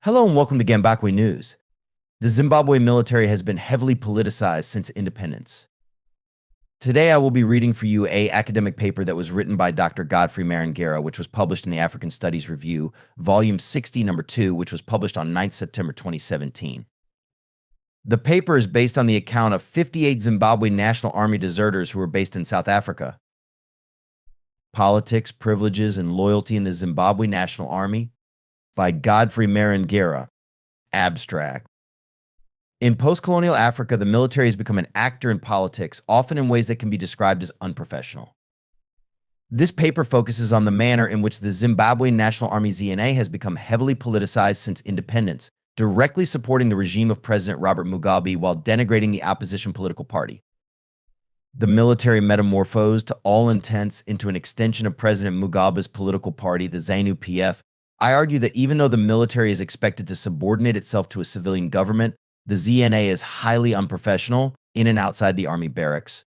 Hello and welcome to Zimbabwe News. The Zimbabwe military has been heavily politicized since independence. Today I will be reading for you an academic paper that was written by Dr. Godfrey Maringira, which was published in the African Studies Review, Volume 60, Number 2, which was published on 9 September 2017. The paper is based on the account of 58 Zimbabwe National Army deserters who were based in South Africa. Politics, Privileges, and Loyalty in the Zimbabwe National Army by Godfrey Maringira. Abstract. In post-colonial Africa, the military has become an actor in politics, often in ways that can be described as unprofessional. This paper focuses on the manner in which the Zimbabwe National Army ZNA has become heavily politicized since independence, directly supporting the regime of President Robert Mugabe while denigrating the opposition political party. The military metamorphosed to all intents into an extension of President Mugabe's political party, the ZANU-PF. I argue that even though the military is expected to subordinate itself to a civilian government, the ZNA is highly unprofessional in and outside the army barracks.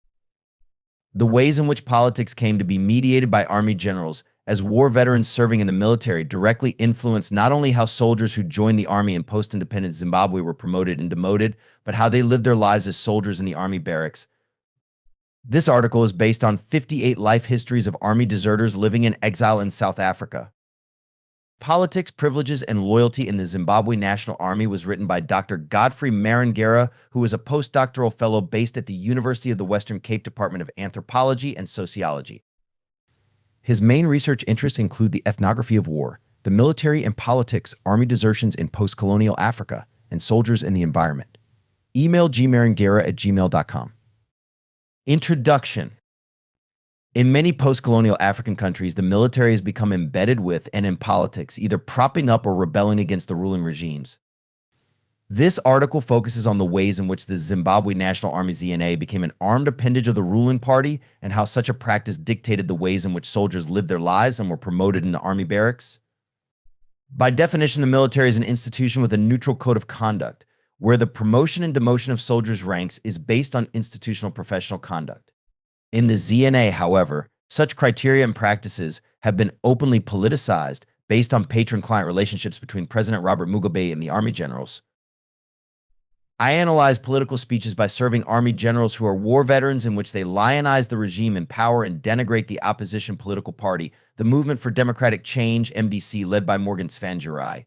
The ways in which politics came to be mediated by army generals as war veterans serving in the military directly influenced not only how soldiers who joined the army in post-independent Zimbabwe were promoted and demoted, but how they lived their lives as soldiers in the army barracks. This article is based on 58 life histories of army deserters living in exile in South Africa. Politics, Privileges, and Loyalty in the Zimbabwe National Army was written by Dr. Godfrey Maringira, who is a postdoctoral fellow based at the University of the Western Cape Department of Anthropology and Sociology. His main research interests include the ethnography of war, the military and politics, army desertions in post-colonial Africa, and soldiers in the environment. Email gmaringira@gmail.com. Introduction. In many post-colonial African countries, the military has become embedded with and in politics, either propping up or rebelling against the ruling regimes. This article focuses on the ways in which the Zimbabwe National Army ZNA became an armed appendage of the ruling party and how such a practice dictated the ways in which soldiers lived their lives and were promoted in the army barracks. By definition, the military is an institution with a neutral code of conduct, where the promotion and demotion of soldiers' ranks is based on institutional professional conduct. In the ZNA, however, such criteria and practices have been openly politicized based on patron-client relationships between President Robert Mugabe and the army generals. I analyze political speeches by serving army generals who are war veterans in which they lionize the regime in power and denigrate the opposition political party, the Movement for Democratic Change, MDC, led by Morgan Tsvangirai.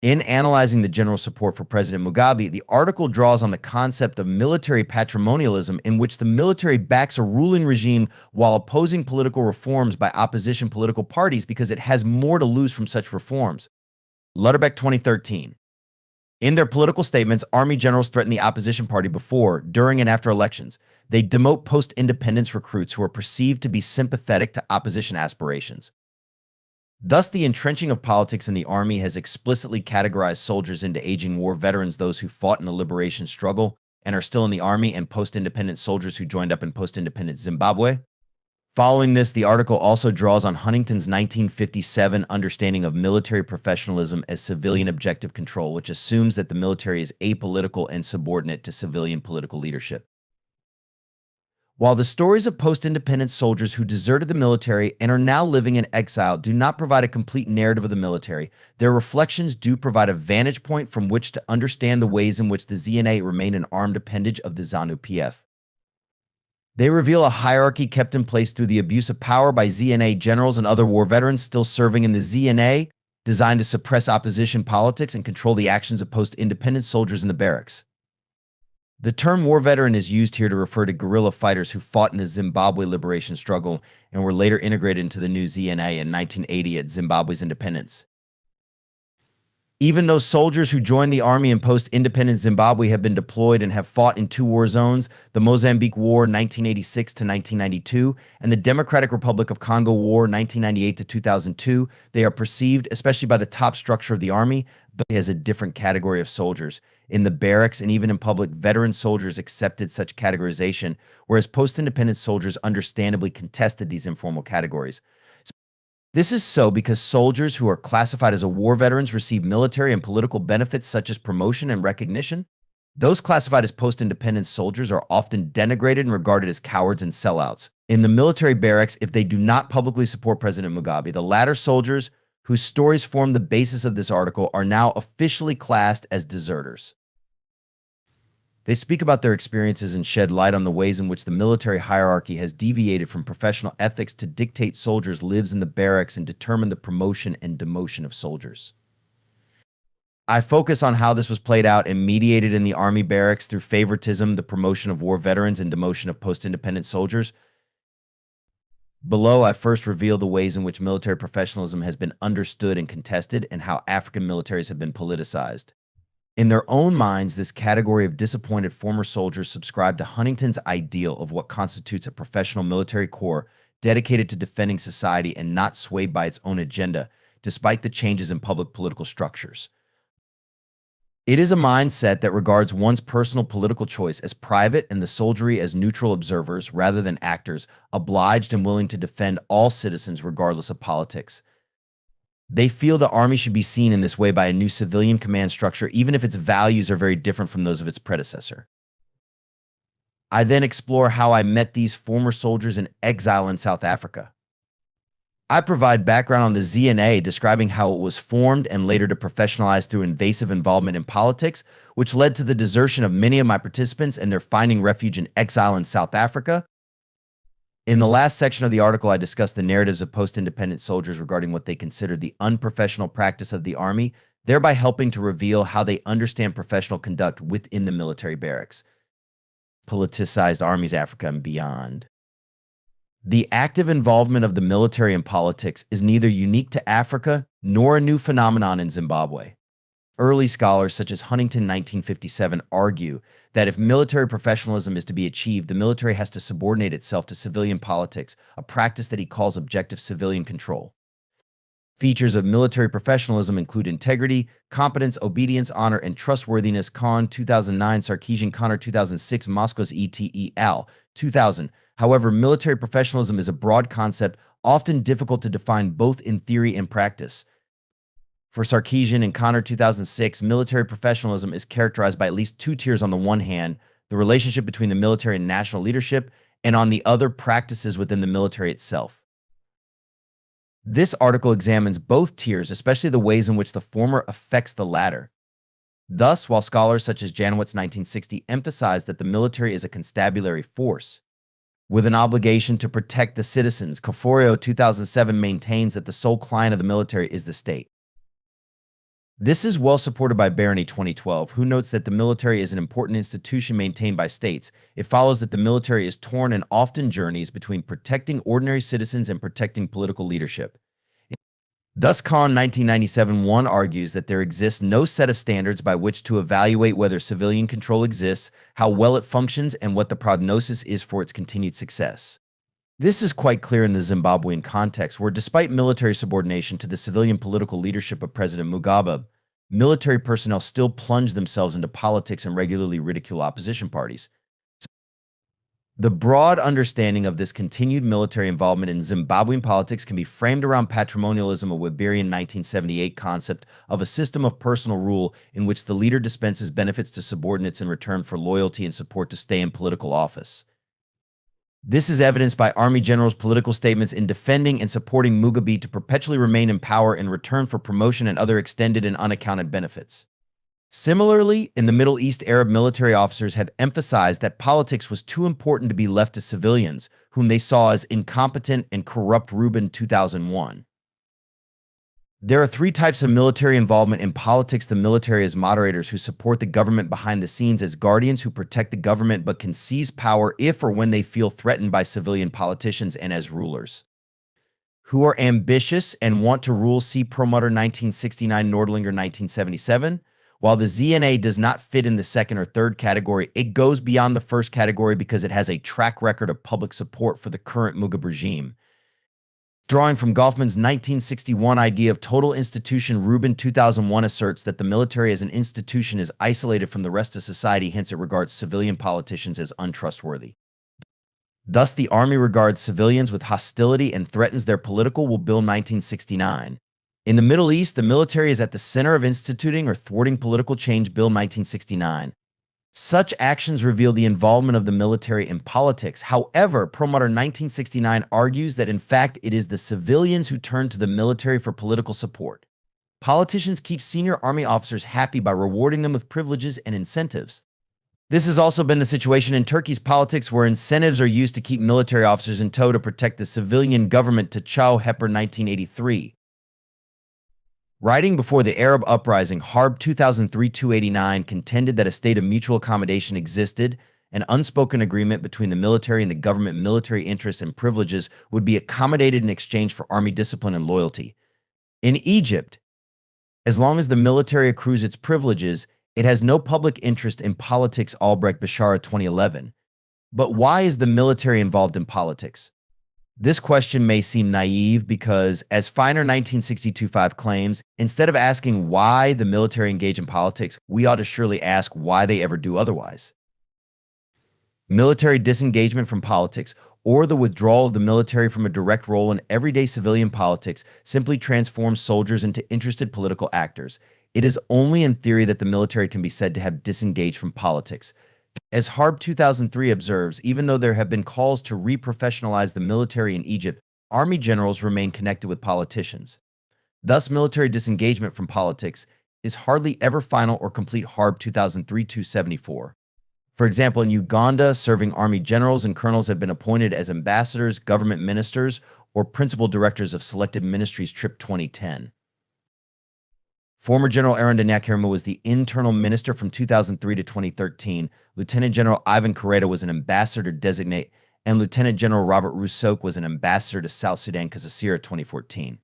In analyzing the general support for President Mugabe, the article draws on the concept of military patrimonialism in which the military backs a ruling regime while opposing political reforms by opposition political parties because it has more to lose from such reforms. Lutterbeck 2013. In their political statements, army generals threaten the opposition party before, during, and after elections. They demote post-independence recruits who are perceived to be sympathetic to opposition aspirations. Thus, the entrenching of politics in the army has explicitly categorized soldiers into aging war veterans, those who fought in the liberation struggle and are still in the army, and post-independent soldiers who joined up in post-independent Zimbabwe. Following this, the article also draws on Huntington's 1957 understanding of military professionalism as civilian objective control, which assumes that the military is apolitical and subordinate to civilian political leadership. While the stories of post-independent soldiers who deserted the military and are now living in exile do not provide a complete narrative of the military, their reflections do provide a vantage point from which to understand the ways in which the ZNA remain an armed appendage of the ZANU-PF. They reveal a hierarchy kept in place through the abuse of power by ZNA generals and other war veterans still serving in the ZNA, designed to suppress opposition politics and control the actions of post-independent soldiers in the barracks. The term war veteran is used here to refer to guerrilla fighters who fought in the Zimbabwe liberation struggle and were later integrated into the new ZNA in 1980 at Zimbabwe's independence. Even though soldiers who joined the army in post-independent Zimbabwe have been deployed and have fought in two war zones, the Mozambique War 1986 to 1992 and the Democratic Republic of Congo War 1998 to 2002, they are perceived, especially by the top structure of the army, as a different category of soldiers. In the barracks and even in public, veteran soldiers accepted such categorization, whereas post-independent soldiers understandably contested these informal categories. This is so because soldiers who are classified as war veterans receive military and political benefits such as promotion and recognition. Those classified as post-independence soldiers are often denigrated and regarded as cowards and sellouts. In the military barracks, if they do not publicly support President Mugabe, the latter soldiers whose stories form the basis of this article, are now officially classed as deserters. They speak about their experiences and shed light on the ways in which the military hierarchy has deviated from professional ethics to dictate soldiers' lives in the barracks and determine the promotion and demotion of soldiers. I focus on how this was played out and mediated in the Army barracks through favoritism, the promotion of war veterans, and demotion of post-independent soldiers. Below, I first reveal the ways in which military professionalism has been understood and contested, and how African militaries have been politicized. In their own minds, this category of disappointed former soldiers subscribe to Huntington's ideal of what constitutes a professional military corps dedicated to defending society and not swayed by its own agenda, despite the changes in public political structures. It is a mindset that regards one's personal political choice as private and the soldiery as neutral observers rather than actors, obliged and willing to defend all citizens regardless of politics. They feel the Army should be seen in this way by a new civilian command structure, even if its values are very different from those of its predecessor. I then explore how I met these former soldiers in exile in South Africa. I provide background on the ZNA, describing how it was formed and later to professionalize through invasive involvement in politics, which led to the desertion of many of my participants and their finding refuge in exile in South Africa. In the last section of the article, I discuss the narratives of post-independent soldiers regarding what they consider the unprofessional practice of the Army, thereby helping to reveal how they understand professional conduct within the military barracks. Politicized armies, Africa and beyond. The active involvement of the military in politics is neither unique to Africa nor a new phenomenon in Zimbabwe. Early scholars such as Huntington 1957 argue that if military professionalism is to be achieved, the military has to subordinate itself to civilian politics, a practice that he calls objective civilian control. Features of military professionalism include integrity, competence, obedience, honor, and trustworthiness. Kahn, 2009, Sarkeesian, Connor, 2006, Moscow's et al. 2000. However, military professionalism is a broad concept, often difficult to define both in theory and practice. For Sarkeesian and Connor, 2006, military professionalism is characterized by at least two tiers. On the one hand, the relationship between the military and national leadership, and on the other, practices within the military itself. This article examines both tiers, especially the ways in which the former affects the latter. Thus, while scholars such as Janowitz 1960 emphasize that the military is a constabulary force, with an obligation to protect the citizens, Caforio 2007 maintains that the sole client of the military is the state. This is well supported by Barony 2012, who notes that the military is an important institution maintained by states. It follows that the military is torn and often journeys between protecting ordinary citizens and protecting political leadership. Thus, Kahn 1997-1 argues that there exists no set of standards by which to evaluate whether civilian control exists, how well it functions, and what the prognosis is for its continued success. This is quite clear in the Zimbabwean context, where despite military subordination to the civilian political leadership of President Mugabe, military personnel still plunge themselves into politics and regularly ridicule opposition parties. The broad understanding of this continued military involvement in Zimbabwean politics can be framed around patrimonialism, a Weberian 1978 concept of a system of personal rule in which the leader dispenses benefits to subordinates in return for loyalty and support to stay in political office. This is evidenced by Army generals' political statements in defending and supporting Mugabe to perpetually remain in power in return for promotion and other extended and unaccounted benefits. Similarly, in the Middle East, Arab military officers have emphasized that politics was too important to be left to civilians, whom they saw as incompetent and corrupt. Rubin, 2001. There are three types of military involvement in politics: the military as moderators who support the government behind the scenes, as guardians who protect the government but can seize power if or when they feel threatened by civilian politicians, and as rulers who are ambitious and want to rule. See Perlmutter 1969, Nordlinger 1977. While the ZNA does not fit in the second or third category, it goes beyond the first category because it has a track record of public support for the current Mugabe regime. Drawing from Goffman's 1961 idea of total institution, Rubin 2001 asserts that the military as an institution is isolated from the rest of society, hence it regards civilian politicians as untrustworthy. Thus, the Army regards civilians with hostility and threatens their political will. Bill 1969. In the Middle East, the military is at the center of instituting or thwarting political change. Bill 1969. Such actions reveal the involvement of the military in politics. However, Perlmutter 1969 argues that in fact it is the civilians who turn to the military for political support. Politicians keep senior army officers happy by rewarding them with privileges and incentives. This has also been the situation in Turkey's politics, where incentives are used to keep military officers in tow to protect the civilian government, to Chow Hepper 1983. Writing before the Arab uprising, Harb 2003-289 contended that a state of mutual accommodation existed. An unspoken agreement between the military and the government. Military interests and privileges would be accommodated in exchange for army discipline and loyalty. In Egypt, as long as the military accrues its privileges, it has no public interest in politics. Albrecht Bashara 2011. But why is the military involved in politics? This question may seem naive because, as Feiner 1962-5 claims, instead of asking why the military engage in politics, we ought to surely ask why they ever do otherwise. Military disengagement from politics, or the withdrawal of the military from a direct role in everyday civilian politics, simply transforms soldiers into interested political actors. It is only in theory that the military can be said to have disengaged from politics. As Harb 2003 observes, even though there have been calls to reprofessionalize the military in Egypt, army generals remain connected with politicians. Thus, military disengagement from politics is hardly ever final or complete. Harb 2003-274. For example, in Uganda, serving army generals and colonels have been appointed as ambassadors, government ministers, or principal directors of selected ministries. Trip 2010. Former General Aaron Danyakirima was the internal minister from 2003 to 2013. Lieutenant General Ivan Correa was an ambassador designate, and Lieutenant General Robert Rousseau was an ambassador to South Sudan, Kasasira 2014.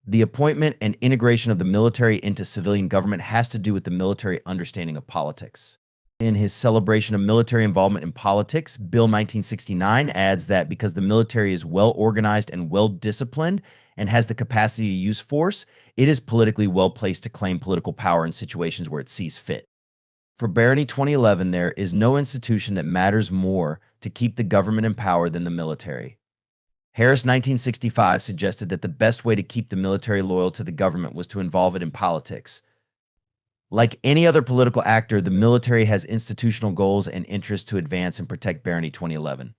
The appointment and integration of the military into civilian government has to do with the military understanding of politics. In his celebration of military involvement in politics, Bill 1969 adds that because the military is well organized and well disciplined and has the capacity to use force, it is politically well placed to claim political power in situations where it sees fit. For Barony 2011, there is no institution that matters more to keep the government in power than the military. Harris 1965 suggested that the best way to keep the military loyal to the government was to involve it in politics. Like any other political actor, the military has institutional goals and interests to advance and protect. Barony 2011.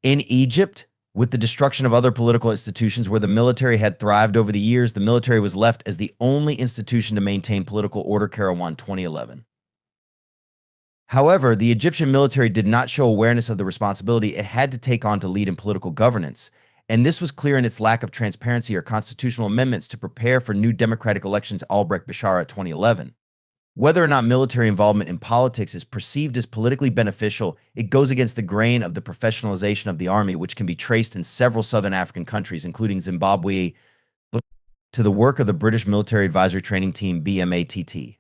In Egypt, with the destruction of other political institutions where the military had thrived over the years, the military was left as the only institution to maintain political order. Karawan 2011. However, the Egyptian military did not show awareness of the responsibility it had to take on to lead in political governance, and this was clear in its lack of transparency or constitutional amendments to prepare for new democratic elections. Albrecht Bashara 2011. Whether or not military involvement in politics is perceived as politically beneficial, it goes against the grain of the professionalization of the army, which can be traced in several southern African countries, including Zimbabwe, to the work of the British Military Advisory Training Team, BMATT.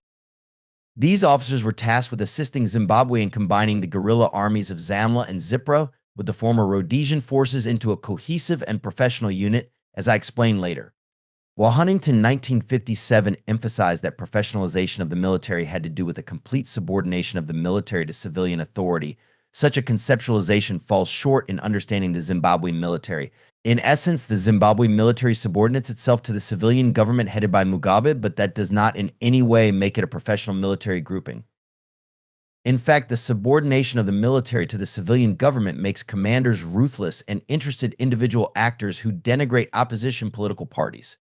These officers were tasked with assisting Zimbabwe in combining the guerrilla armies of Zamla and Zipra with the former Rhodesian forces into a cohesive and professional unit, as I explain later. While Huntington 1957 emphasized that professionalization of the military had to do with a complete subordination of the military to civilian authority, such a conceptualization falls short in understanding the Zimbabwe military. In essence, the Zimbabwe military subordinates itself to the civilian government headed by Mugabe, but that does not in any way make it a professional military grouping. In fact, the subordination of the military to the civilian government makes commanders ruthless and interested individual actors who denigrate opposition political parties.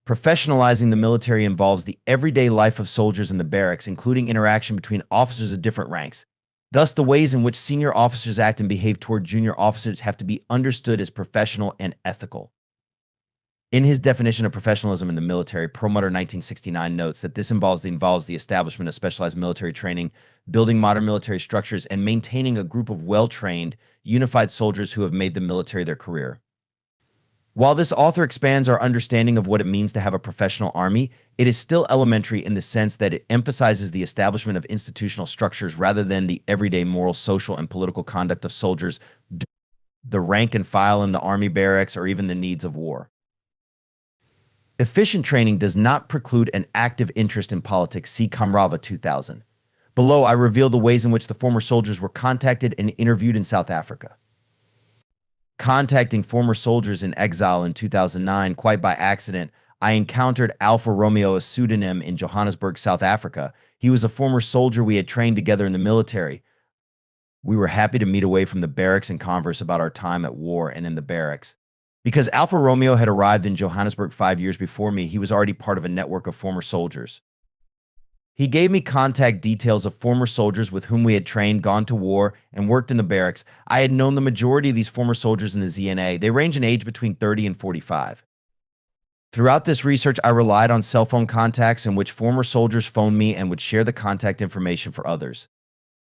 Professionalizing the military involves the everyday life of soldiers in the barracks, including interaction between officers of different ranks. Thus, the ways in which senior officers act and behave toward junior officers have to be understood as professional and ethical. In his definition of professionalism in the military, Perlmutter 1969 notes that this involves the establishment of specialized military training, building modern military structures, and maintaining a group of well-trained, unified soldiers who have made the military their career. While this author expands our understanding of what it means to have a professional army, it is still elementary in the sense that it emphasizes the establishment of institutional structures rather than the everyday moral, social, and political conduct of soldiers, the rank and file in the army barracks, or even the needs of war. Efficient training does not preclude an active interest in politics. See Kamrava 2000. Below, I reveal the ways in which the former soldiers were contacted and interviewed in South Africa. Contacting former soldiers in exile in 2009, quite by accident, I encountered Alpha Romeo, a pseudonym in Johannesburg, South Africa. He was a former soldier we had trained together in the military. We were happy to meet away from the barracks and converse about our time at war and in the barracks. Because Alpha Romeo had arrived in Johannesburg 5 years before me, he was already part of a network of former soldiers. He gave me contact details of former soldiers with whom we had trained, gone to war, and worked in the barracks. I had known the majority of these former soldiers in the ZNA. They range in age between 30 and 45. Throughout this research, I relied on cell phone contacts in which former soldiers phoned me and would share the contact information for others.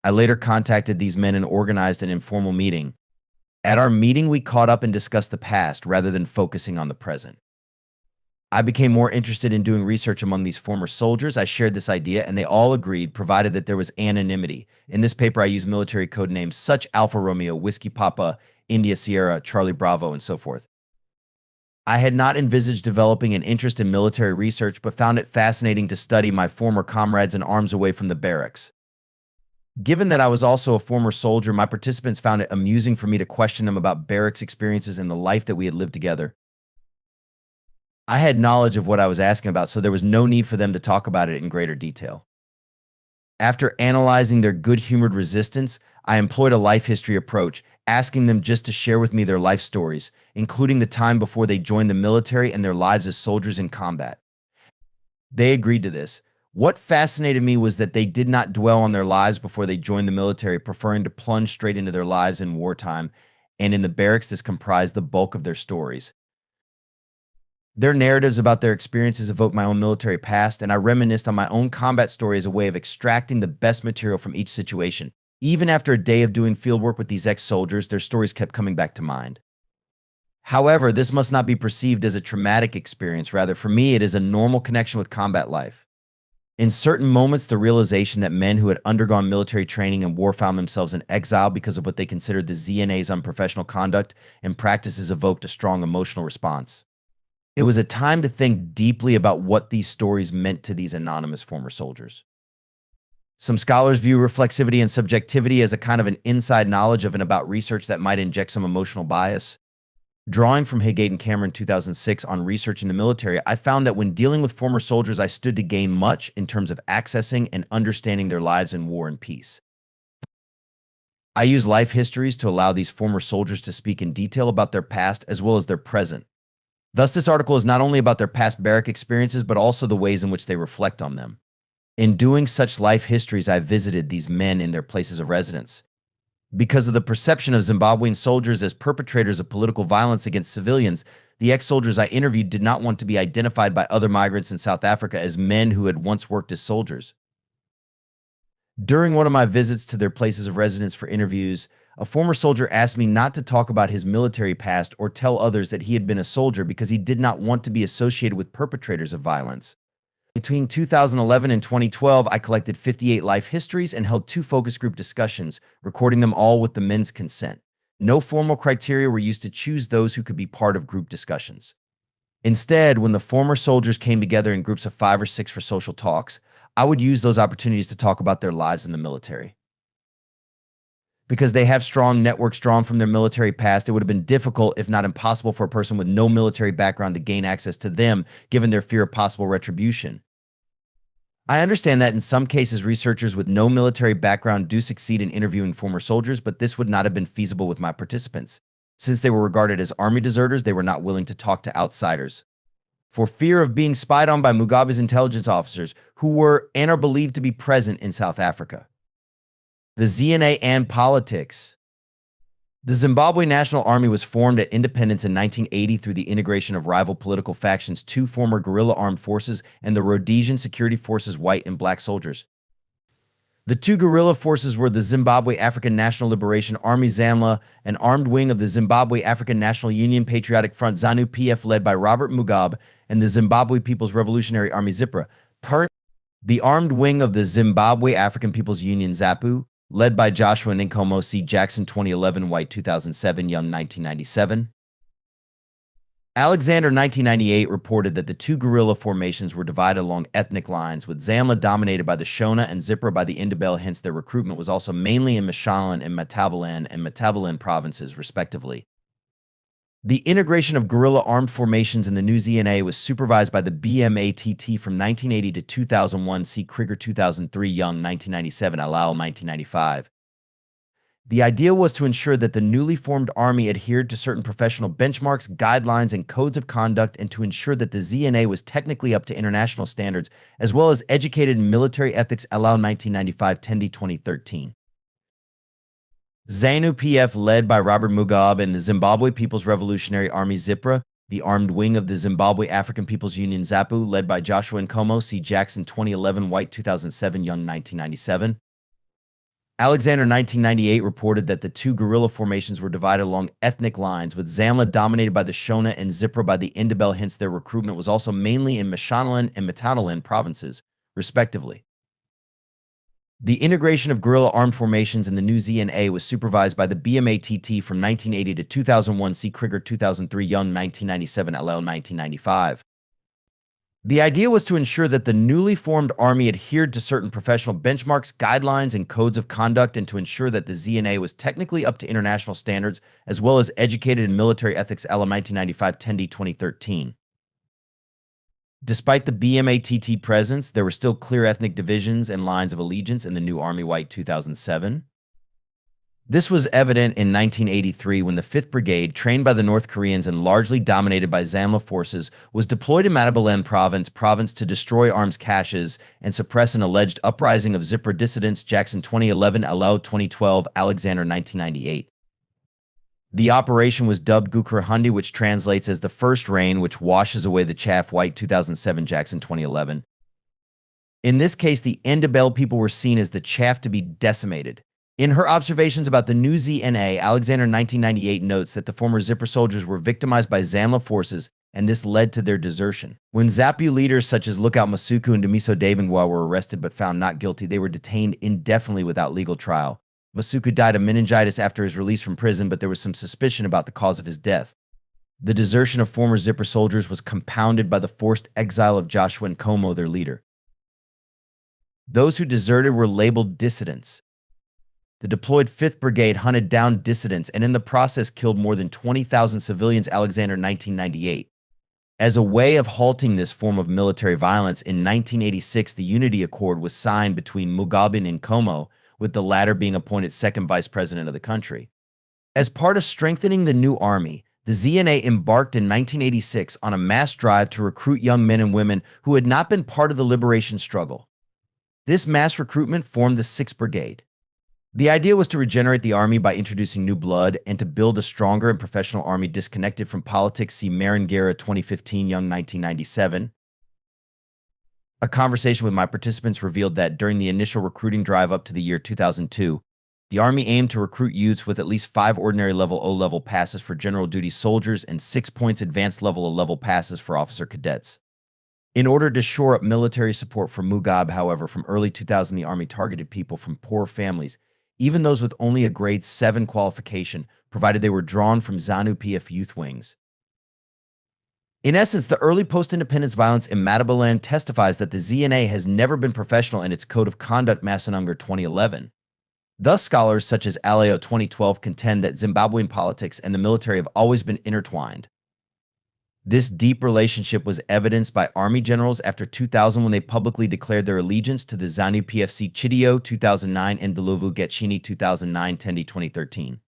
I later contacted these men and organized an informal meeting. At our meeting, we caught up and discussed the past rather than focusing on the present. I became more interested in doing research among these former soldiers. I shared this idea, and they all agreed, provided that there was anonymity. In this paper, I used military code names such Alpha Romeo, Whiskey Papa, India Sierra, Charlie Bravo, and so forth. I had not envisaged developing an interest in military research, but found it fascinating to study my former comrades in arms away from the barracks. Given that I was also a former soldier, my participants found it amusing for me to question them about barracks experiences and the life that we had lived together. I had knowledge of what I was asking about, so there was no need for them to talk about it in greater detail. After analyzing their good-humored resistance, I employed a life history approach, asking them just to share with me their life stories, including the time before they joined the military and their lives as soldiers in combat. They agreed to this. What fascinated me was that they did not dwell on their lives before they joined the military, preferring to plunge straight into their lives in wartime, and in the barracks this comprised the bulk of their stories. Their narratives about their experiences evoked my own military past, and I reminisced on my own combat story as a way of extracting the best material from each situation. Even after a day of doing fieldwork with these ex-soldiers, their stories kept coming back to mind. However, this must not be perceived as a traumatic experience. Rather, for me, it is a normal connection with combat life. In certain moments, the realization that men who had undergone military training and war found themselves in exile because of what they considered the ZNA's unprofessional conduct and practices evoked a strong emotional response. It was a time to think deeply about what these stories meant to these anonymous former soldiers. Some scholars view reflexivity and subjectivity as a kind of an inside knowledge of and about research that might inject some emotional bias. Drawing from Higgate and Cameron 2006 on research in the military, I found that when dealing with former soldiers, I stood to gain much in terms of accessing and understanding their lives in war and peace. I use life histories to allow these former soldiers to speak in detail about their past as well as their present. Thus, this article is not only about their past barrack experiences, but also the ways in which they reflect on them. In doing such life histories, I visited these men in their places of residence. Because of the perception of Zimbabwean soldiers as perpetrators of political violence against civilians, the ex-soldiers I interviewed did not want to be identified by other migrants in South Africa as men who had once worked as soldiers. During one of my visits to their places of residence for interviews, a former soldier asked me not to talk about his military past or tell others that he had been a soldier because he did not want to be associated with perpetrators of violence. Between 2011 and 2012, I collected 58 life histories and held 2 focus group discussions, recording them all with the men's consent. No formal criteria were used to choose those who could be part of group discussions. Instead, when the former soldiers came together in groups of 5 or 6 for social talks, I would use those opportunities to talk about their lives in the military. Because they have strong networks drawn from their military past, it would have been difficult, if not impossible, for a person with no military background to gain access to them, given their fear of possible retribution. I understand that in some cases, researchers with no military background do succeed in interviewing former soldiers, but this would not have been feasible with my participants. Since they were regarded as army deserters, they were not willing to talk to outsiders. For fear of being spied on by Mugabe's intelligence officers, who were and are believed to be present in South Africa. The ZNA and politics. The Zimbabwe National Army was formed at independence in 1980 through the integration of rival political factions, 2 former guerrilla armed forces, and the Rhodesian Security Forces white and black soldiers. The 2 guerrilla forces were the Zimbabwe African National Liberation Army ZANLA, an armed wing of the Zimbabwe African National Union Patriotic Front ZANU-PF led by Robert Mugabe, and the Zimbabwe People's Revolutionary Army ZIPRA, the armed wing of the Zimbabwe African People's Union ZAPU, led by Joshua Nkomo C. Jackson 2011, White 2007, Young 1997. Alexander 1998 reported that the 2 guerrilla formations were divided along ethnic lines, with ZANLA dominated by the Shona and ZIPRA by the Indabel, hence their recruitment was also mainly in Mashonaland and Matabeland provinces, respectively. The integration of guerrilla armed formations in the new ZNA was supervised by the BMATT from 1980 to 2001, see Krieger 2003, Young 1997, Alal 1995. The idea was to ensure that the newly formed army adhered to certain professional benchmarks, guidelines, and codes of conduct, and to ensure that the ZNA was technically up to international standards, as well as educated in military ethics. Alal 1995, Tendi 2013. ZANU-PF, led by Robert Mugabe and the Zimbabwe People's Revolutionary Army ZIPRA, the armed wing of the Zimbabwe African People's Union ZAPU, led by Joshua Nkomo, C. Jackson 2011, White 2007, Young 1997. Alexander 1998 reported that the two guerrilla formations were divided along ethnic lines, with Zamla dominated by the Shona and ZIPRA by the Ndebele, hence their recruitment was also mainly in Mashonaland and Matadoland provinces, respectively. The integration of guerrilla armed formations in the new ZNA was supervised by the BMATT from 1980 to 2001, see Krieger 2003, Young 1997, Alal 1995. The idea was to ensure that the newly formed army adhered to certain professional benchmarks, guidelines, and codes of conduct, and to ensure that the ZNA was technically up to international standards, as well as educated in military ethics. Alal 1995, Tendi 2013. Despite the BMATT presence, there were still clear ethnic divisions and lines of allegiance in the new Army, White 2007. This was evident in 1983 when the 5th Brigade, trained by the North Koreans and largely dominated by Zamla forces, was deployed in Matadoland province to destroy arms caches and suppress an alleged uprising of ZIPRA dissidents. Jackson 2011, Alal 2012, Alexander 1998. The operation was dubbed Gukurahandi, which translates as the first rain which washes away the chaff. White 2007, Jackson 2011. In this case, the Ndebele people were seen as the chaff to be decimated. In her observations about the new ZNA, Alexander 1998 notes that the former ZIPRA soldiers were victimized by Zamla forces, and this led to their desertion. When ZAPU leaders such as Lookout Masuku and Damiso Dabingwa were arrested but found not guilty, they were detained indefinitely without legal trial. Masuku died of meningitis after his release from prison, but there was some suspicion about the cause of his death. The desertion of former ZIPRA soldiers was compounded by the forced exile of Joshua Nkomo, their leader. Those who deserted were labeled dissidents. The deployed 5th Brigade hunted down dissidents and in the process killed more than 20,000 civilians. Alexander 1998. As a way of halting this form of military violence, in 1986 the Unity Accord was signed between Mugabe and Nkomo, with the latter being appointed second vice president of the country. As part of strengthening the new army, the ZNA embarked in 1986 on a mass drive to recruit young men and women who had not been part of the liberation struggle. This mass recruitment formed the 6th Brigade. The idea was to regenerate the army by introducing new blood and to build a stronger and professional army disconnected from politics. See Maringira 2015, Young 1997. A conversation with my participants revealed that during the initial recruiting drive up to the year 2002, the Army aimed to recruit youths with at least 5 ordinary level O-level passes for general duty soldiers and 6 points advanced level O-level passes for officer cadets. In order to shore up military support for Mugabe, however, from early 2000, the Army targeted people from poor families, even those with only a grade 7 qualification, provided they were drawn from ZANU-PF youth wings. In essence, the early post-independence violence in Matadoland testifies that the ZNA has never been professional in its code of conduct. Massanunger 2011. Thus, scholars such as Aleo 2012 contend that Zimbabwean politics and the military have always been intertwined. This deep relationship was evidenced by Army generals after 2000 when they publicly declared their allegiance to the ZANU-PF. Chidio 2009 and Ndlovu Getchini 2009, Tendi 2013.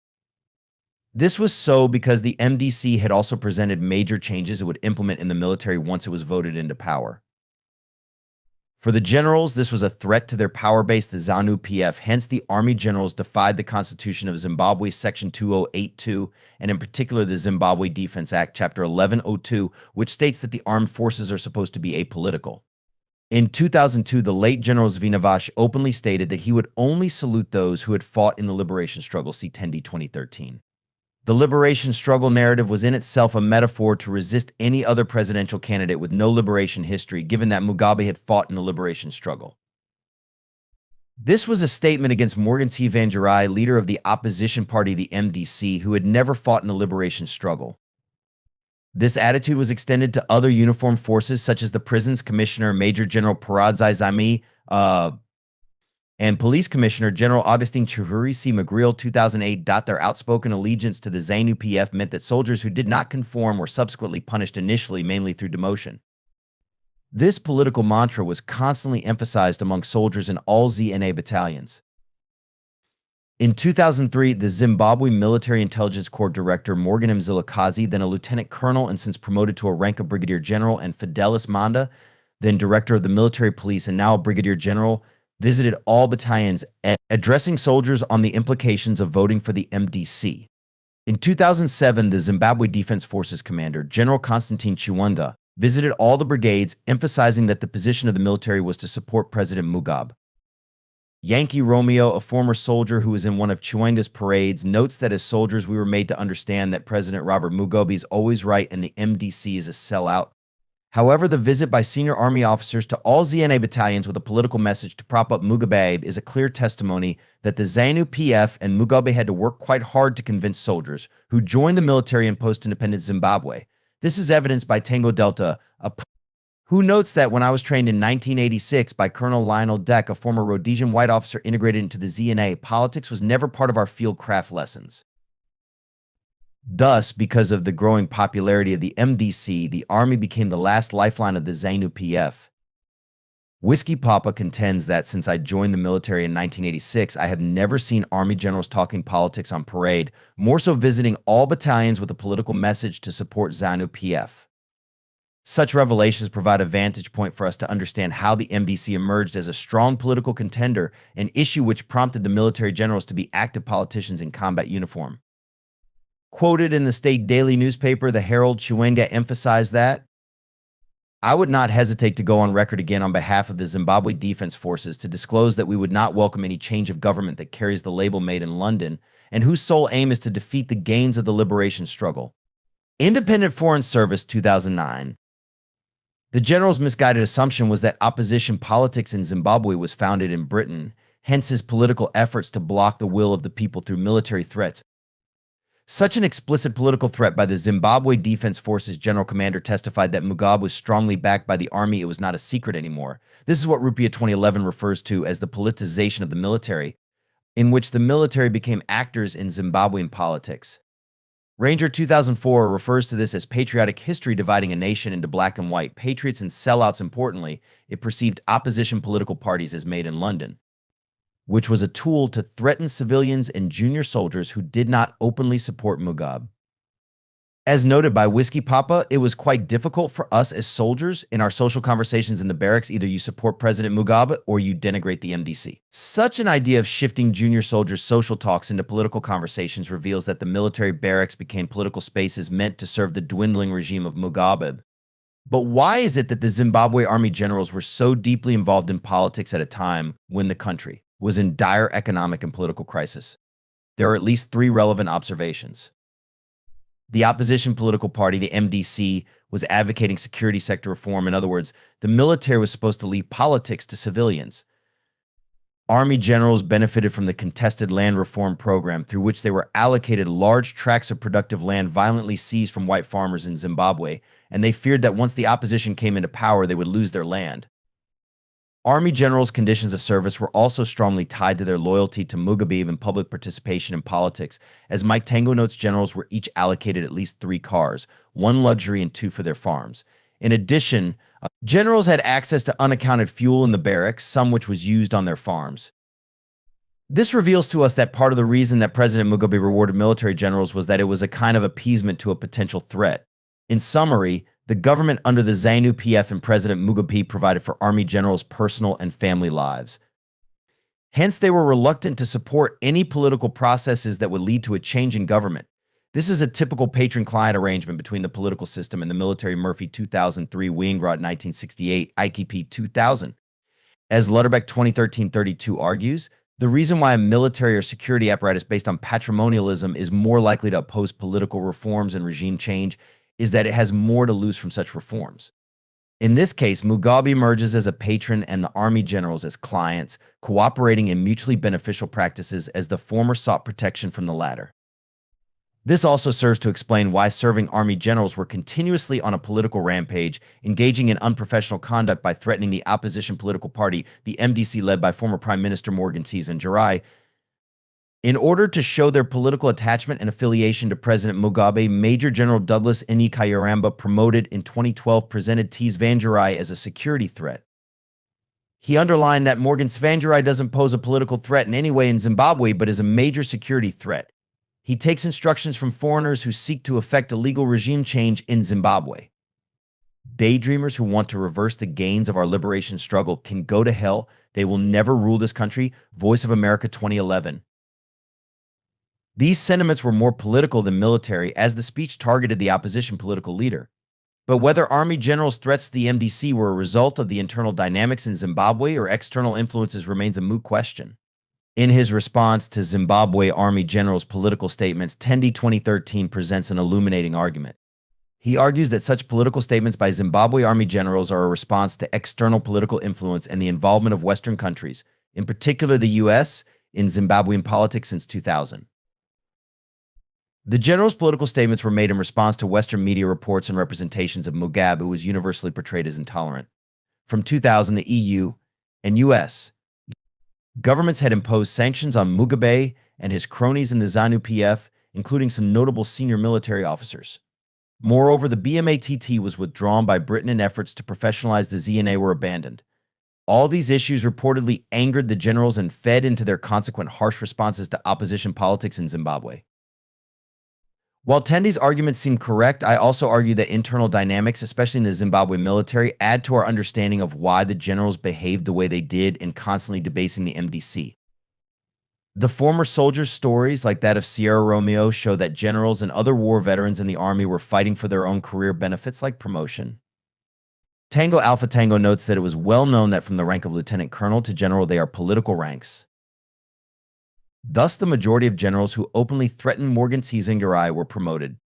This was so because the MDC had also presented major changes it would implement in the military once it was voted into power. For the generals, this was a threat to their power base, the ZANU-PF. Hence, the Army generals defied the Constitution of Zimbabwe, Section 2082, and in particular the Zimbabwe Defense Act, Chapter 1102, which states that the armed forces are supposed to be apolitical. In 2002, the late General Zvinavash openly stated that he would only salute those who had fought in the liberation struggle. See Tendi 2013. The liberation struggle narrative was in itself a metaphor to resist any other presidential candidate with no liberation history, given that Mugabe had fought in the liberation struggle. This was a statement against Morgan T. Vangerai, leader of the opposition party, the MDC, who had never fought in the liberation struggle. This attitude was extended to other uniformed forces, such as the Prisons Commissioner, Major General Paradzai Zaimi, and Police Commissioner General Augustine Chihurisi Magriel 2008. Their outspoken allegiance to the ZANU-PF meant that soldiers who did not conform were subsequently punished initially, mainly through demotion. This political mantra was constantly emphasized among soldiers in all ZNA battalions. In 2003, the Zimbabwe Military Intelligence Corps Director Morgan Mzilikazi, then a lieutenant colonel and since promoted to a rank of brigadier general, and Fidelis Manda, then director of the military police and now a brigadier general, visited all battalions, addressing soldiers on the implications of voting for the MDC. In 2007, the Zimbabwe Defense Forces commander, General Constantine Chiwanda, visited all the brigades, emphasizing that the position of the military was to support President Mugabe. Yankee Romeo, a former soldier who was in one of Chiwenda's parades, notes that as soldiers we were made to understand that President Robert Mugabe is always right and the MDC is a sellout. However, the visit by senior army officers to all ZNA battalions with a political message to prop up Mugabe is a clear testimony that the ZANU-PF and Mugabe had to work quite hard to convince soldiers who joined the military in post-independent Zimbabwe. This is evidenced by Tango Delta, who notes that when I was trained in 1986 by Colonel Lionel Deck, a former Rhodesian white officer integrated into the ZNA, politics was never part of our field craft lessons. Thus, because of the growing popularity of the MDC, the Army became the last lifeline of the ZANU-PF. Whiskey Papa contends that since I joined the military in 1986, I have never seen Army generals talking politics on parade, more so visiting all battalions with a political message to support ZANU-PF. Such revelations provide a vantage point for us to understand how the MDC emerged as a strong political contender, an issue which prompted the military generals to be active politicians in combat uniform. Quoted in the state daily newspaper, the Herald, Chiwenga emphasized that, "I would not hesitate to go on record again on behalf of the Zimbabwe Defense Forces to disclose that we would not welcome any change of government that carries the label made in London and whose sole aim is to defeat the gains of the liberation struggle." Independent Foreign Service, 2009. The general's misguided assumption was that opposition politics in Zimbabwe was founded in Britain, hence his political efforts to block the will of the people through military threats. Such an explicit political threat by the Zimbabwe Defense Forces General Commander testified that Mugabe was strongly backed by the army. It was not a secret anymore. This is what Rupiah 2011 refers to as the politicization of the military, in which the military became actors in Zimbabwean politics. Ranger 2004 refers to this as patriotic history dividing a nation into black and white, patriots and sellouts. Importantly, it perceived opposition political parties as made in London, which was a tool to threaten civilians and junior soldiers who did not openly support Mugabe. As noted by Whiskey Papa, it was quite difficult for us as soldiers in our social conversations in the barracks. Either you support President Mugabe or you denigrate the MDC. Such an idea of shifting junior soldiers' social talks into political conversations reveals that the military barracks became political spaces meant to serve the dwindling regime of Mugabe. But why is it that the Zimbabwe Army generals were so deeply involved in politics at a time when the country was in dire economic and political crisis? There are at least three relevant observations. The opposition political party, the MDC, was advocating security sector reform. In other words, the military was supposed to leave politics to civilians. Army generals benefited from the contested land reform program, through which they were allocated large tracts of productive land violently seized from white farmers in Zimbabwe, and they feared that once the opposition came into power, they would lose their land. Army generals' conditions of service were also strongly tied to their loyalty to Mugabe and public participation in politics. As Mike Tango notes, generals were each allocated at least 3 cars, 1 luxury and 2 for their farms. In addition, generals had access to unaccounted fuel in the barracks, some which was used on their farms. This reveals to us that part of the reason that President Mugabe rewarded military generals was that it was a kind of appeasement to a potential threat. In summary, the government under the ZANU-PF and President Mugabe provided for army generals' personal and family lives. Hence, they were reluctant to support any political processes that would lead to a change in government. This is a typical patron-client arrangement between the political system and the military. Murphy 2003, Weingrod 1968, IKP 2000. As Lutterbeck 2013-32 argues, the reason why a military or security apparatus based on patrimonialism is more likely to oppose political reforms and regime change is that it has more to lose from such reforms. In this case, Mugabe emerges as a patron and the army generals as clients, cooperating in mutually beneficial practices as the former sought protection from the latter. This also serves to explain why serving army generals were continuously on a political rampage, engaging in unprofessional conduct by threatening the opposition political party, the MDC led by former Prime Minister Morgan Tsvangirai. In order to show their political attachment and affiliation to President Mugabe, Major General Douglas N. Kayiramba, promoted in 2012, presented Tsvangirai as a security threat. He underlined that Morgan Tsvangirai doesn't pose a political threat in any way in Zimbabwe, but is a major security threat. He takes instructions from foreigners who seek to effect a legal regime change in Zimbabwe. Daydreamers who want to reverse the gains of our liberation struggle can go to hell. They will never rule this country. Voice of America 2011. These sentiments were more political than military, as the speech targeted the opposition political leader. But whether Army generals' threats to the MDC were a result of the internal dynamics in Zimbabwe or external influences remains a moot question. In his response to Zimbabwe Army generals' political statements, Tendi 2013 presents an illuminating argument. He argues that such political statements by Zimbabwe Army generals are a response to external political influence and the involvement of Western countries, in particular the U.S., in Zimbabwean politics since 2000. The general's political statements were made in response to Western media reports and representations of Mugabe, who was universally portrayed as intolerant. From 2000, the EU and US governments had imposed sanctions on Mugabe and his cronies in the ZANU-PF, including some notable senior military officers. Moreover, the BMATT was withdrawn by Britain and efforts to professionalize the ZNA were abandoned. All these issues reportedly angered the generals and fed into their consequent harsh responses to opposition politics in Zimbabwe. While Tendi's arguments seem correct, I also argue that internal dynamics, especially in the Zimbabwe military, add to our understanding of why the generals behaved the way they did in constantly debasing the MDC. The former soldiers' stories, like that of Sierra Romeo, show that generals and other war veterans in the army were fighting for their own career benefits like promotion. Tango Alpha Tango notes that it was well known that from the rank of lieutenant colonel to general they are political ranks. Thus, the majority of generals who openly threatened Morgan Tsvangirai were promoted.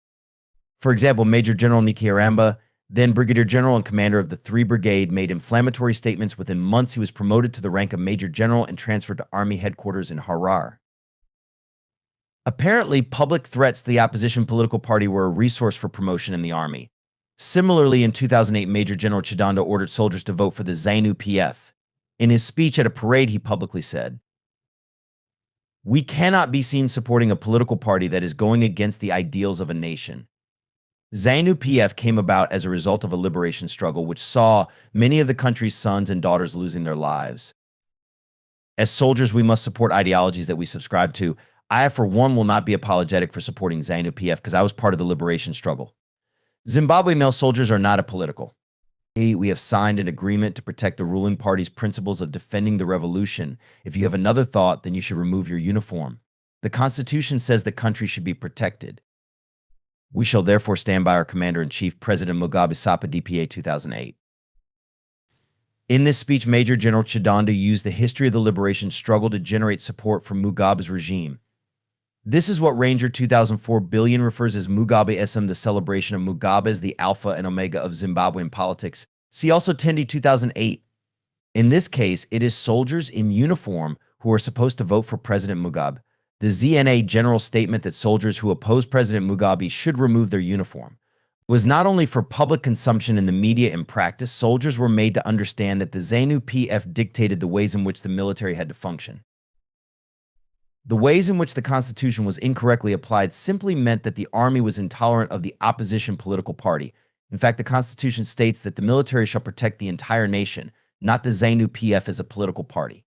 For example, Major General Kayiramba, then Brigadier General and commander of the 3 Brigade, made inflammatory statements. Within months, he was promoted to the rank of Major General and transferred to Army headquarters in Harar. Apparently, public threats to the opposition political party were a resource for promotion in the Army. Similarly, in 2008, Major General Chidanda ordered soldiers to vote for the ZANU-PF. In his speech at a parade, he publicly said, "We cannot be seen supporting a political party that is going against the ideals of a nation." ZANU-PF came about as a result of a liberation struggle which saw many of the country's sons and daughters losing their lives. As soldiers, we must support ideologies that we subscribe to. I, for one, will not be apologetic for supporting ZANU-PF because I was part of the liberation struggle. Zimbabwe male soldiers are not apolitical. We have signed an agreement to protect the ruling party's principles of defending the revolution. If you have another thought, then you should remove your uniform. The Constitution says the country should be protected. We shall therefore stand by our Commander-in-Chief, President Mugabe Sapa DPA 2008. In this speech, Major General Chidanda used the history of the liberation struggle to generate support for Mugabe's regime. This is what Ranger 2004 Billion refers as Mugabe SM, the celebration of Mugabe as the alpha and omega of Zimbabwean politics. See also Tendi 2008. In this case, it is soldiers in uniform who are supposed to vote for President Mugabe. The ZNA general statement that soldiers who oppose President Mugabe should remove their uniform was not only for public consumption in the media and practice. Soldiers were made to understand that the ZANU-PF dictated the ways in which the military had to function. The ways in which the Constitution was incorrectly applied simply meant that the army was intolerant of the opposition political party. In fact, the Constitution states that the military shall protect the entire nation, not the ZANU-PF as a political party.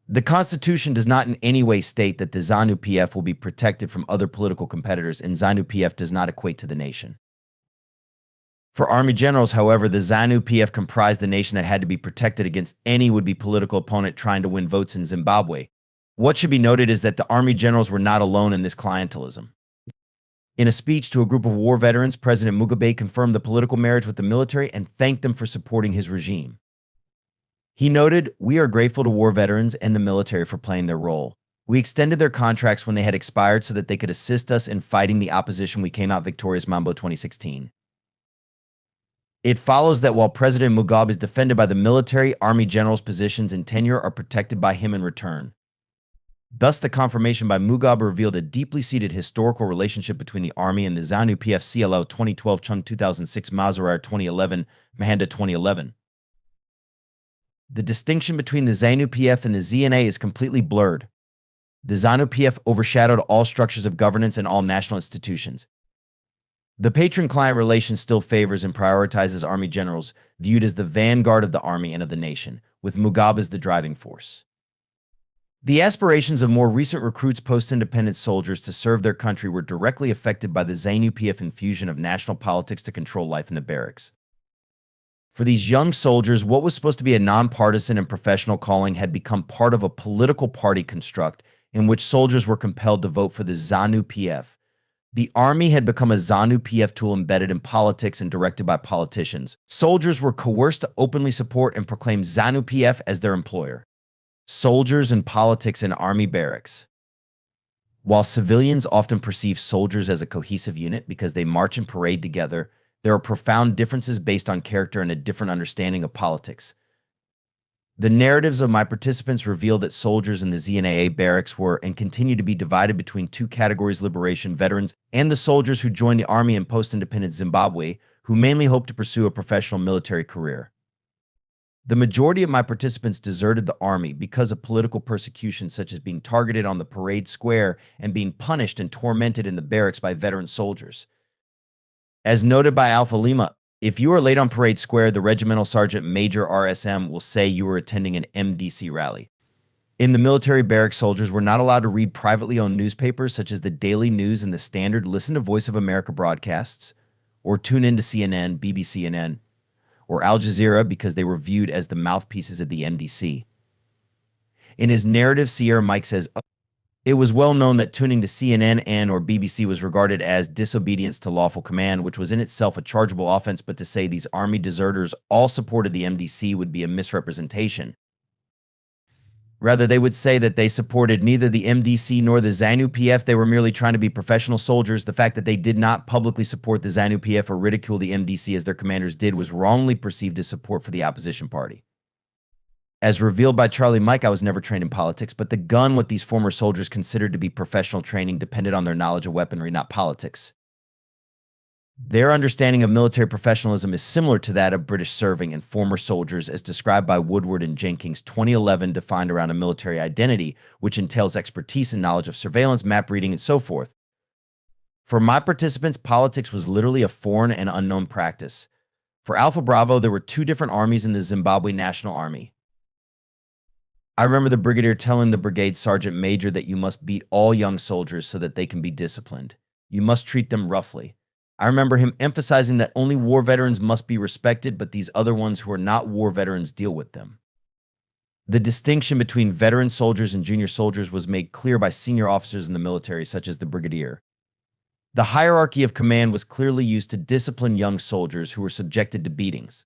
The Constitution does not in any way state that the ZANU-PF will be protected from other political competitors, and ZANU-PF does not equate to the nation. For army generals, however, the ZANU-PF comprised the nation that had to be protected against any would-be political opponent trying to win votes in Zimbabwe. What should be noted is that the army generals were not alone in this clientelism. In a speech to a group of war veterans, President Mugabe confirmed the political marriage with the military and thanked them for supporting his regime. He noted, "We are grateful to war veterans and the military for playing their role. We extended their contracts when they had expired so that they could assist us in fighting the opposition. We came out victorious." Mambo 2016. It follows that while President Mugabe is defended by the military, army generals' positions and tenure are protected by him in return. Thus, the confirmation by Mugabe revealed a deeply seated historical relationship between the army and the ZANU-PF CLO 2012, Chung 2006, Mazurar 2011, Mahanda 2011. The distinction between the ZANU-PF and the ZNA is completely blurred. The ZANU-PF overshadowed all structures of governance and all national institutions. The patron-client relation still favors and prioritizes army generals, viewed as the vanguard of the army and of the nation, with Mugabe as the driving force. The aspirations of more recent recruits post-independence soldiers to serve their country were directly affected by the ZANU-PF infusion of national politics to control life in the barracks. For these young soldiers, what was supposed to be a nonpartisan and professional calling had become part of a political party construct in which soldiers were compelled to vote for the ZANU-PF. The army had become a ZANU-PF tool embedded in politics and directed by politicians. Soldiers were coerced to openly support and proclaim ZANU-PF as their employer. Soldiers and politics in army barracks. While civilians often perceive soldiers as a cohesive unit because they march and parade together, there are profound differences based on character and a different understanding of politics. The narratives of my participants reveal that soldiers in the ZNAA barracks were and continue to be divided between two categories: liberation veterans and the soldiers who joined the army in post-independent Zimbabwe, who mainly hope to pursue a professional military career. The majority of my participants deserted the army because of political persecution, such as being targeted on the parade square and being punished and tormented in the barracks by veteran soldiers. As noted by Alpha Lima, if you are late on parade square, the regimental sergeant major RSM will say you were attending an MDC rally. In the military barracks, soldiers were not allowed to read privately owned newspapers such as the Daily News and the Standard, listen to Voice of America broadcasts, or tune in to CNN, BBC, or Al Jazeera because they were viewed as the mouthpieces of the MDC. In his narrative, Sierra Mike says, it was well known that tuning to CNN and or BBC was regarded as disobedience to lawful command, which was in itself a chargeable offense, but to say these army deserters all supported the MDC would be a misrepresentation. Rather, they would say that they supported neither the MDC nor the ZANU-PF. They were merely trying to be professional soldiers. The fact that they did not publicly support the ZANU-PF or ridicule the MDC as their commanders did was wrongly perceived as support for the opposition party. As revealed by Charlie Mike, I was never trained in politics, but the gun what these former soldiers considered to be professional training depended on their knowledge of weaponry, not politics. Their understanding of military professionalism is similar to that of British serving and former soldiers as described by Woodward and Jenkins 2011, defined around a military identity, which entails expertise and knowledge of surveillance, map reading, and so forth. For my participants, politics was literally a foreign and unknown practice. For Alpha Bravo, there were two different armies in the Zimbabwe National Army. I remember the brigadier telling the brigade sergeant major that you must beat all young soldiers so that they can be disciplined. You must treat them roughly. I remember him emphasizing that only war veterans must be respected, but these other ones who are not war veterans deal with them. The distinction between veteran soldiers and junior soldiers was made clear by senior officers in the military, such as the brigadier. The hierarchy of command was clearly used to discipline young soldiers who were subjected to beatings.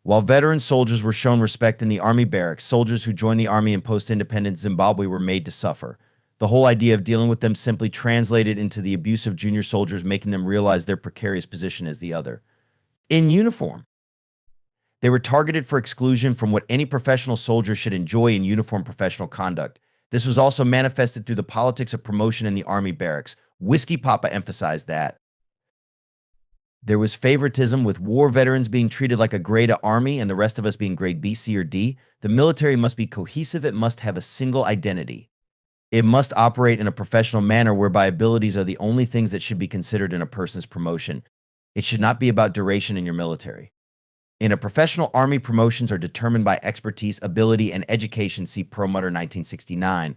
While veteran soldiers were shown respect in the army barracks, soldiers who joined the army in post-independent Zimbabwe were made to suffer. The whole idea of dealing with them simply translated into the abuse of junior soldiers, making them realize their precarious position as the other. In uniform, they were targeted for exclusion from what any professional soldier should enjoy in uniform professional conduct. This was also manifested through the politics of promotion in the army barracks. Whiskey Papa emphasized that. There was favoritism, with war veterans being treated like a grade A army and the rest of us being grade B, C, or D. The military must be cohesive. It must have a single identity. It must operate in a professional manner whereby abilities are the only things that should be considered in a person's promotion. It should not be about duration in your military. In a professional army, promotions are determined by expertise, ability, and education. See Perlmutter 1969.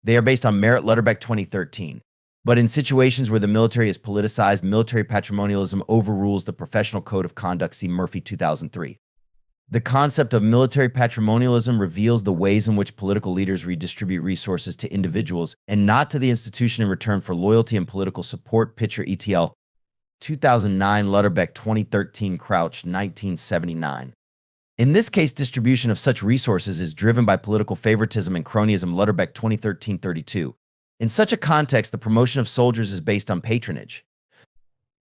They are based on merit, Lutterbeck 2013. But in situations where the military is politicized, military patrimonialism overrules the professional code of conduct. See Murphy 2003. The concept of military patrimonialism reveals the ways in which political leaders redistribute resources to individuals and not to the institution in return for loyalty and political support. Picture ETL 2009, Lutterbeck 2013, Crouch 1979. In this case, distribution of such resources is driven by political favoritism and cronyism. Lutterbeck 2013-32. In such a context, the promotion of soldiers is based on patronage.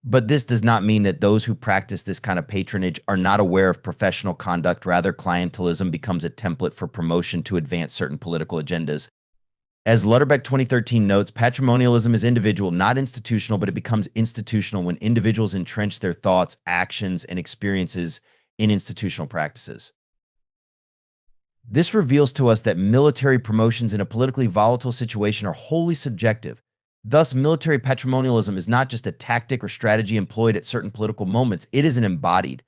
But this does not mean that those who practice this kind of patronage are not aware of professional conduct. Rather, clientelism becomes a template for promotion to advance certain political agendas. As Lutterbeck 2013 notes, patrimonialism is individual, not institutional, but it becomes institutional when individuals entrench their thoughts, actions, and experiences in institutional practices. This reveals to us that military promotions in a politically volatile situation are wholly subjective. Thus, military patrimonialism is not just a tactic or strategy employed at certain political moments, it is an embodied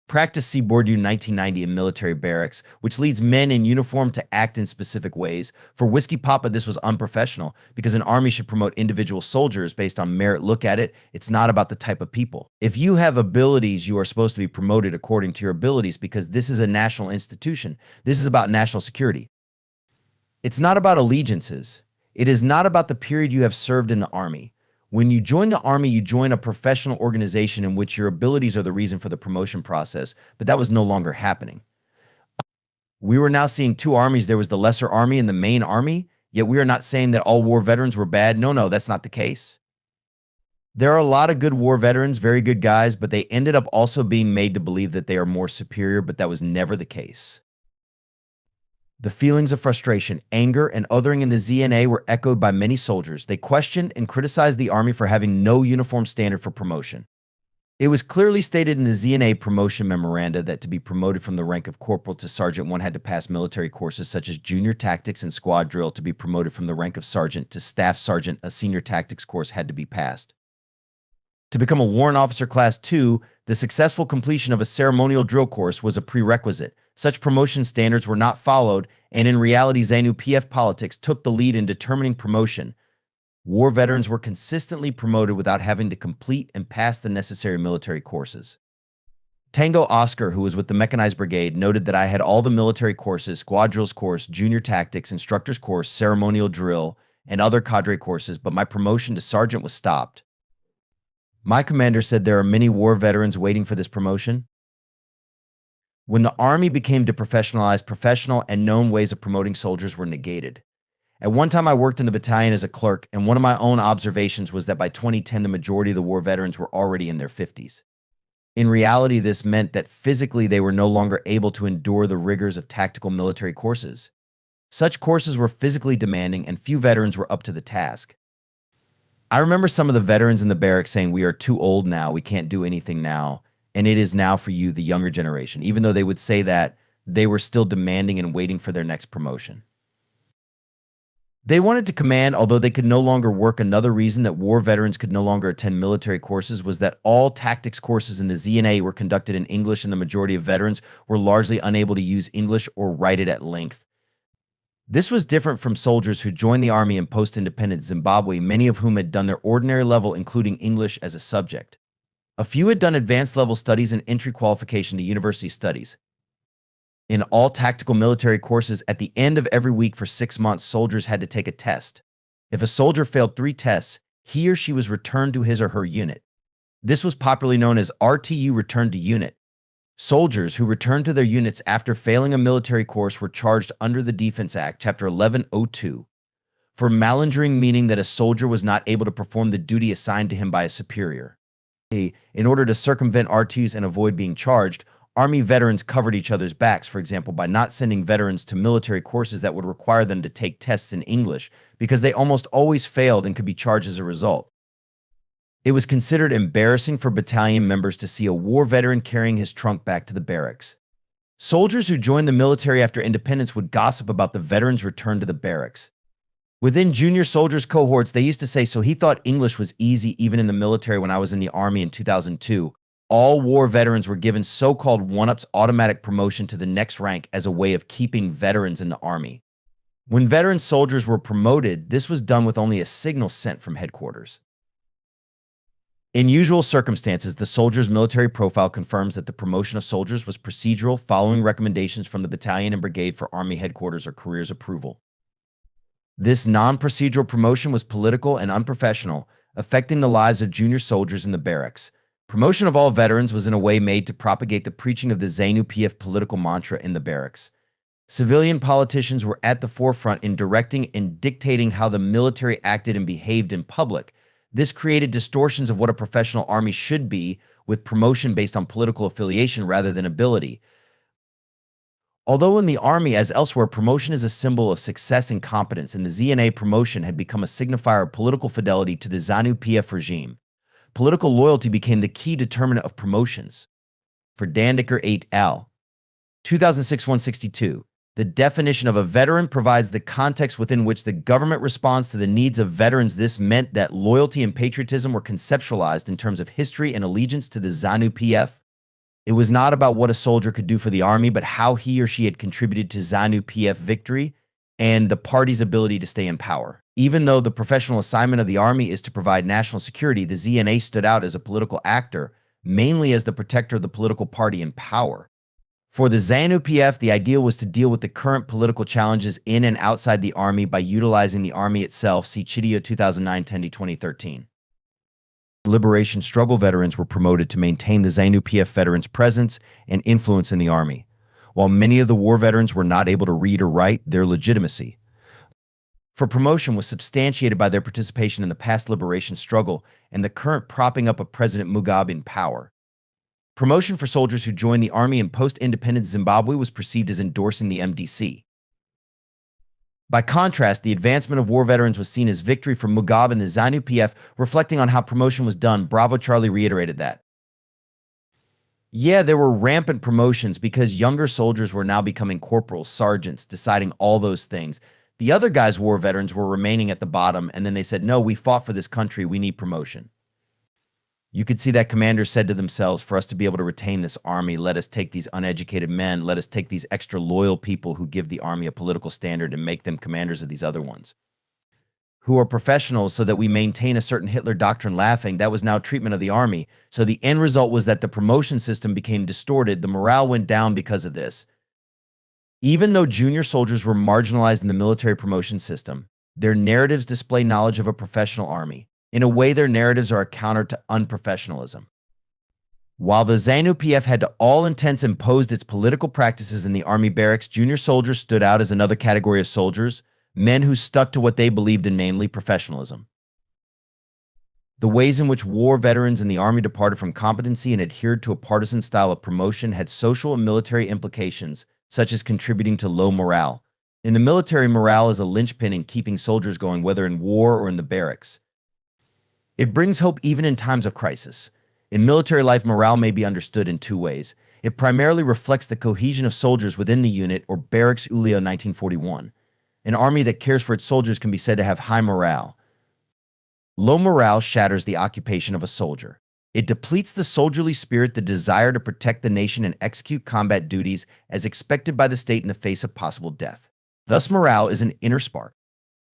practice. See Bourdieu 1990 in military barracks, which leads men in uniform to act in specific ways. For Whiskey Papa, this was unprofessional because an army should promote individual soldiers based on merit. Look at it, it's not about the type of people. If you have abilities, you are supposed to be promoted according to your abilities because this is a national institution. This is about national security. It's not about allegiances. It is not about the period you have served in the army. When you join the army, you join a professional organization in which your abilities are the reason for the promotion process, but that was no longer happening. We were now seeing two armies. There was the lesser army and the main army, yet we are not saying that all war veterans were bad. No, that's not the case. There are a lot of good war veterans, very good guys, but they ended up also being made to believe that they are more superior, but that was never the case. The feelings of frustration, anger, and othering in the ZNA were echoed by many soldiers. They questioned and criticized the army for having no uniform standard for promotion. It was clearly stated in the ZNA promotion memoranda that to be promoted from the rank of corporal to sergeant, one had to pass military courses such as junior tactics and squad drill. To be promoted from the rank of sergeant to staff sergeant, a senior tactics course had to be passed. To become a warrant officer class 2, the successful completion of a ceremonial drill course was a prerequisite. Such promotion standards were not followed, and in reality, ZANU-PF politics took the lead in determining promotion. War veterans were consistently promoted without having to complete and pass the necessary military courses. Tango Oscar, who was with the Mechanized Brigade, noted that I had all the military courses, squad drills course, junior tactics, instructor's course, ceremonial drill, and other cadre courses, but my promotion to sergeant was stopped. My commander said there are many war veterans waiting for this promotion. When the army became deprofessionalized, professional and known ways of promoting soldiers were negated. At one time, I worked in the battalion as a clerk, and one of my own observations was that by 2010, the majority of the war veterans were already in their 50s. In reality, this meant that physically they were no longer able to endure the rigors of tactical military courses. Such courses were physically demanding, and few veterans were up to the task. I remember some of the veterans in the barracks saying, "We are too old now, we can't do anything now, and it is now for you, the younger generation," even though they would say that they were still demanding and waiting for their next promotion. They wanted to command, although they could no longer work. Another reason that war veterans could no longer attend military courses was that all tactics courses in the ZNA were conducted in English, and the majority of veterans were largely unable to use English or write it at length. This was different from soldiers who joined the army in post-independent Zimbabwe, many of whom had done their ordinary level, including English as a subject. A few had done advanced level studies and entry qualification to university studies. In all tactical military courses, at the end of every week for 6 months, soldiers had to take a test. If a soldier failed 3 tests, he or she was returned to his or her unit. This was popularly known as RTU, return to unit. Soldiers who returned to their units after failing a military course were charged under the Defense Act, Chapter 1102, for malingering, meaning that a soldier was not able to perform the duty assigned to him by a superior. In order to circumvent RTUs and avoid being charged, Army veterans covered each other's backs, for example, by not sending veterans to military courses that would require them to take tests in English, because they almost always failed and could be charged as a result. It was considered embarrassing for battalion members to see a war veteran carrying his trunk back to the barracks. Soldiers who joined the military after independence would gossip about the veterans' return to the barracks. Within junior soldiers' cohorts, they used to say, "So he thought English was easy even in the military." When I was in the Army in 2002, all war veterans were given so-called one-ups, automatic promotion to the next rank, as a way of keeping veterans in the Army. When veteran soldiers were promoted, this was done with only a signal sent from headquarters. In usual circumstances, the soldier's military profile confirms that the promotion of soldiers was procedural, following recommendations from the battalion and brigade for Army headquarters or careers approval. This non-procedural promotion was political and unprofessional, affecting the lives of junior soldiers in the barracks. Promotion of all veterans was in a way made to propagate the preaching of the ZANU-PF political mantra in the barracks. Civilian politicians were at the forefront in directing and dictating how the military acted and behaved in public. This created distortions of what a professional army should be, with promotion based on political affiliation rather than ability. Although in the army, as elsewhere, promotion is a symbol of success and competence, in the ZNA promotion had become a signifier of political fidelity to the ZANU-PF regime. Political loyalty became the key determinant of promotions. For Dandiker et al. 2006-162, the definition of a veteran provides the context within which the government responds to the needs of veterans. This meant that loyalty and patriotism were conceptualized in terms of history and allegiance to the ZANU-PF. It was not about what a soldier could do for the army, but how he or she had contributed to ZANU-PF victory and the party's ability to stay in power. Even though the professional assignment of the army is to provide national security, the ZNA stood out as a political actor, mainly as the protector of the political party in power. For the ZANU-PF, the idea was to deal with the current political challenges in and outside the army by utilizing the army itself. See Chidio 2009-2013. Liberation struggle veterans were promoted to maintain the ZANU-PF veterans' presence and influence in the army. While many of the war veterans were not able to read or write, their legitimacy for promotion was substantiated by their participation in the past liberation struggle and the current propping up of President Mugabe in power. Promotion for soldiers who joined the army in post-independence Zimbabwe was perceived as endorsing the MDC. By contrast, the advancement of war veterans was seen as victory for Mugabe and the ZANU-PF. Reflecting on how promotion was done, Bravo Charlie reiterated that, yeah, there were rampant promotions because younger soldiers were now becoming corporals, sergeants, deciding all those things. The other guys, war veterans, were remaining at the bottom, and then they said, no, we fought for this country, we need promotion. You could see that commanders said to themselves, for us to be able to retain this army, let us take these uneducated men, let us take these extra loyal people who give the army a political standard and make them commanders of these other ones, who are professionals, so that we maintain a certain Hitler doctrine. Laughing, that was now treatment of the army. So the end result was that the promotion system became distorted. The morale went down because of this. Even though junior soldiers were marginalized in the military promotion system, their narratives display knowledge of a professional army. In a way, their narratives are a counter to unprofessionalism. While the ZANU-PF had to all intents imposed its political practices in the army barracks, junior soldiers stood out as another category of soldiers, men who stuck to what they believed in, namely professionalism. The ways in which war veterans in the army departed from competency and adhered to a partisan style of promotion had social and military implications, such as contributing to low morale. In the military, morale is a linchpin in keeping soldiers going, whether in war or in the barracks. It brings hope even in times of crisis. In military life, morale may be understood in two ways. It primarily reflects the cohesion of soldiers within the unit or barracks. Ulio 1941. An army that cares for its soldiers can be said to have high morale. Low morale shatters the occupation of a soldier. It depletes the soldierly spirit, the desire to protect the nation and execute combat duties as expected by the state in the face of possible death. Thus, morale is an inner spark.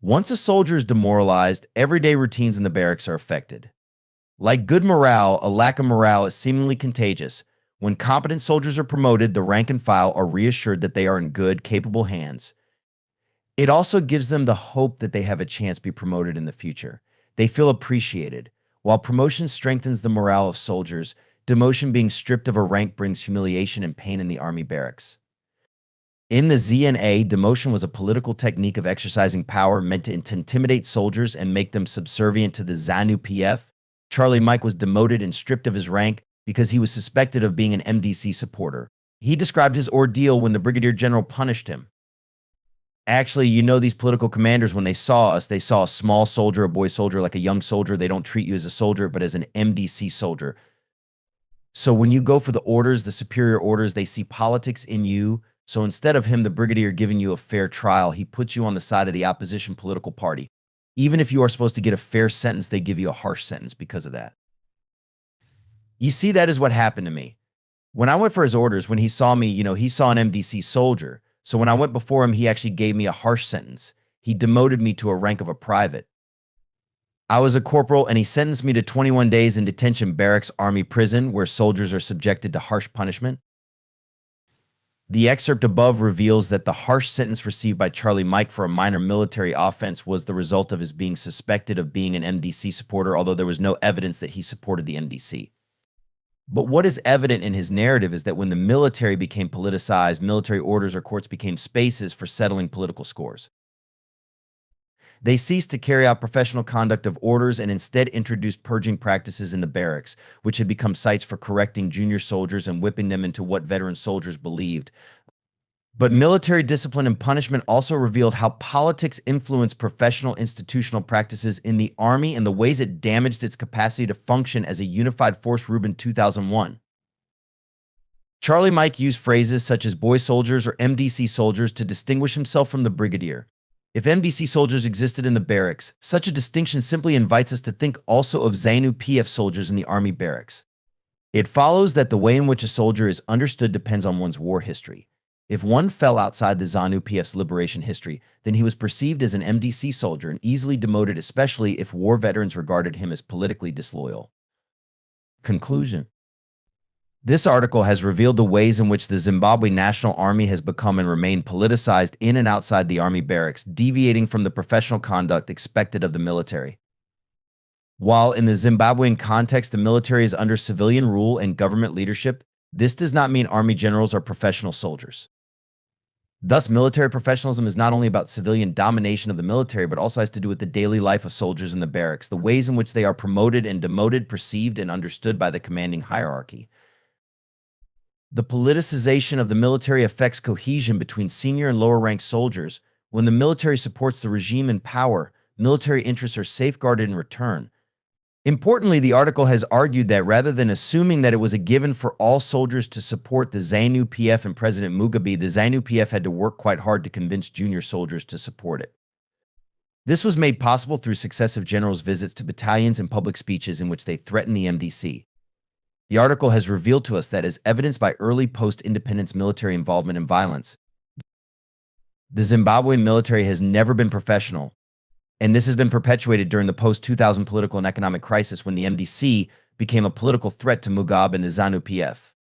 Once a soldier is demoralized, everyday routines in the barracks are affected. Like good morale, a lack of morale is seemingly contagious. When competent soldiers are promoted, the rank and file are reassured that they are in good, capable hands. It also gives them the hope that they have a chance to be promoted in the future. They feel appreciated. While promotion strengthens the morale of soldiers, demotion, being stripped of a rank, brings humiliation and pain in the army barracks. In the ZNA, demotion was a political technique of exercising power meant to intimidate soldiers and make them subservient to the ZANU-PF. Charlie Mike was demoted and stripped of his rank because he was suspected of being an MDC supporter. He described his ordeal when the brigadier general punished him. Actually, you know, these political commanders, when they saw us, they saw a small soldier, a boy soldier, like a young soldier. They don't treat you as a soldier, but as an MDC soldier. So when you go for the orders, the superior orders, they see politics in you. So instead of him, the brigadier, giving you a fair trial, he puts you on the side of the opposition political party. Even if you are supposed to get a fair sentence, they give you a harsh sentence because of that. You see, that is what happened to me. When I went for his orders, when he saw me, you know, he saw an MDC soldier. So when I went before him, he actually gave me a harsh sentence. He demoted me to a rank of a private. I was a corporal, and he sentenced me to 21 days in detention barracks, army prison, where soldiers are subjected to harsh punishment. The excerpt above reveals that the harsh sentence received by Charlie Mike for a minor military offense was the result of his being suspected of being an MDC supporter, although there was no evidence that he supported the MDC. But what is evident in his narrative is that when the military became politicized, military orders or courts became spaces for settling political scores. They ceased to carry out professional conduct of orders and instead introduced purging practices in the barracks, which had become sites for correcting junior soldiers and whipping them into what veteran soldiers believed. But military discipline and punishment also revealed how politics influenced professional institutional practices in the army and the ways it damaged its capacity to function as a unified force. Rubin, 2001. Charlie Mike used phrases such as boy soldiers or MDC soldiers to distinguish himself from the brigadier. If MDC soldiers existed in the barracks, such a distinction simply invites us to think also of ZANU-PF soldiers in the army barracks. It follows that the way in which a soldier is understood depends on one's war history. If one fell outside the ZANU-PF's liberation history, then he was perceived as an MDC soldier and easily demoted, especially if war veterans regarded him as politically disloyal. Conclusion. This article has revealed the ways in which the Zimbabwe National Army has become and remained politicized in and outside the army barracks, deviating from the professional conduct expected of the military. While in the Zimbabwean context, the military is under civilian rule and government leadership, this does not mean army generals are professional soldiers. Thus, military professionalism is not only about civilian domination of the military, but also has to do with the daily life of soldiers in the barracks, the ways in which they are promoted and demoted, perceived and understood by the commanding hierarchy. The politicization of the military affects cohesion between senior and lower-ranked soldiers. When the military supports the regime in power, military interests are safeguarded in return. Importantly, the article has argued that rather than assuming that it was a given for all soldiers to support the ZANU-PF and President Mugabe, the ZANU-PF had to work quite hard to convince junior soldiers to support it. This was made possible through successive generals' visits to battalions and public speeches in which they threatened the MDC. The article has revealed to us that, as evidenced by early post-independence military involvement in violence, the Zimbabwean military has never been professional, and this has been perpetuated during the post-2000 political and economic crisis when the MDC became a political threat to Mugabe and the ZANU-PF.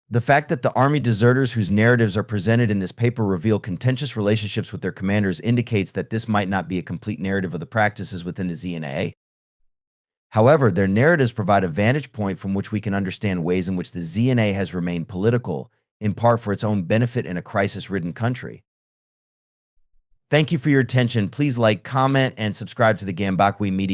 The fact that the army deserters whose narratives are presented in this paper reveal contentious relationships with their commanders indicates that this might not be a complete narrative of the practices within the ZNA. However, their narratives provide a vantage point from which we can understand ways in which the ZNA has remained political, in part for its own benefit in a crisis-ridden country. Thank you for your attention. Please like, comment, and subscribe to the Zimbabwe Media.